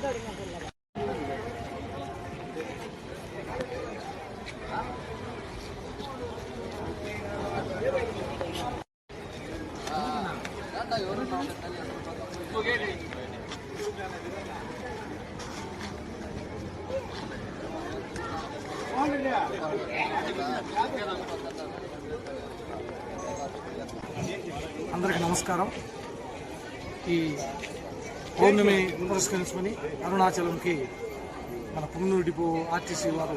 అందరికీ నమస్కారం. ఈ పౌర్ణమి పురస్కరించుకొని అరుణాచలంకి మన పుంగనూరు డిపో ఆర్టీసీ వారు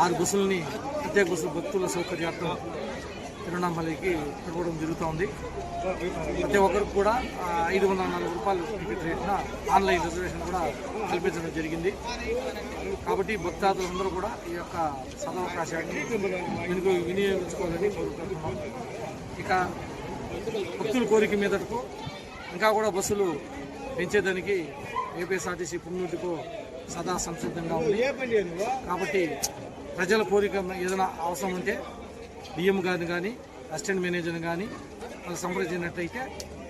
6 బస్సులని ప్రత్యేక బస్సులు భక్తుల సౌకర్యార్థం తిరువణామలైకి తిరగడం జరుగుతోంది. ప్రతి ఒక్కరికి కూడా 540 రూపాయలు టికెట్ రేటున ఆన్లైన్ రిజర్వేషన్ కూడా కల్పించడం జరిగింది. కాబట్టి భక్తాదులందరూ కూడా ఈ యొక్క సదవకాశాన్ని వినియోగించుకోవాలని కోరుకుంటున్నాం. ఇక భక్తుల కోరిక మీదకు ఇంకా కూడా బస్సులు పెంచేదానికి ఏపీఎస్ఆర్టీసీ పుంగనూరు డిపో సదా సంసిద్ధంగా ఉంది. కాబట్టి ప్రజల కోరిక ఏదైనా అవసరం ఉంటే డిఎం గారిని కానీ అసిస్టెంట్ మేనేజర్ని కానీ వాళ్ళు సంప్రదించినట్లయితే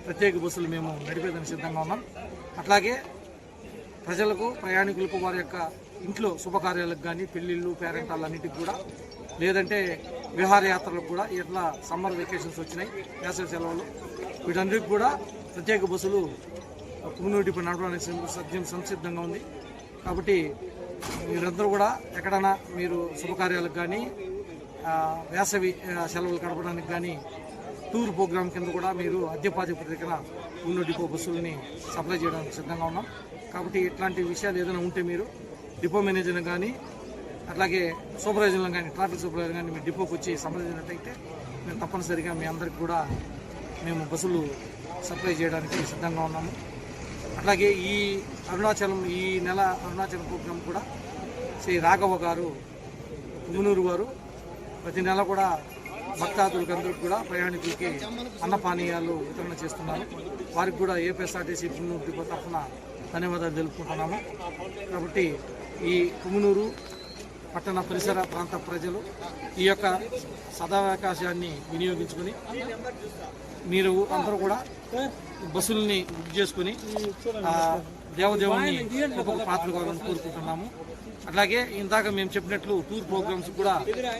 ప్రత్యేక బస్సులు మేము నడిపేదానికి సిద్ధంగా ఉన్నాం. అట్లాగే ప్రజలకు ప్రయాణికులకు వారి యొక్క ఇంట్లో శుభకార్యాలకు కానీ పెళ్లిళ్ళు పేరెంటాలన్నిటికి కూడా లేదంటే విహారయాత్రలకు కూడా ఇట్లా సమ్మర్ వెకేషన్స్ వచ్చినాయి, వేసవి సెలవులు, వీటన్నిటికి కూడా ప్రత్యేక బస్సులు పుంగనూరు డిపో నడపడానికి సంసిద్ధంగా ఉంది. కాబట్టి మీరందరూ కూడా ఎక్కడైనా మీరు శుభకార్యాలకు కానీ వేసవి సెలవులు గడపడానికి కానీ టూర్ ప్రోగ్రాం కింద కూడా మీరు అద్దెపాతిపత్రికన పుంగనూరు డిపో బస్సులని సప్లై చేయడానికి సిద్ధంగా ఉన్నాం. కాబట్టి ఇట్లాంటి విషయాలు ఏదైనా ఉంటే మీరు డిపో మేనేజర్ని కానీ అట్లాగే సూపర్వైజర్లను కానీ ట్రాఫిక్ సూపర్వైజర్ కానీ మీరు డిపోకి వచ్చి సంప్రదించినట్టయితే మేము తప్పనిసరిగా మీ అందరికి కూడా మేము బస్సులు సప్లై చేయడానికి సిద్ధంగా ఉన్నాము. అట్లాగే ఈ నెల అరుణాచలం ప్రోగ్రాం కూడా శ్రీ రాఘవ గారు పుంగనూరు వారు ప్రతి నెల కూడా భక్తాదులకు అందరికి కూడా ప్రయాణికులకి అన్నపానీయాలు వితరణ చేస్తున్నారు. వారికి కూడా ఏపీఎస్ఆర్టీసీ పుంగనూరు డిపో తరఫున ధన్యవాదాలు తెలుపుకుంటున్నాము. కాబట్టి ఈ పుంగనూరు పట్టణ పరిసర ప్రాంత ప్రజలు ఈ యొక్క సదావకాశాన్ని వినియోగించుకొని మీరు అందరూ కూడా బస్సుల్ని బుక్ చేసుకుని దేవదేవుని గొప్ప పాత్ర కావాలని కోరుకుంటున్నాము. అట్లాగే ఇందాక మేము చెప్పినట్లు టూర్ ప్రోగ్రామ్స్ కూడా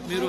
మీరు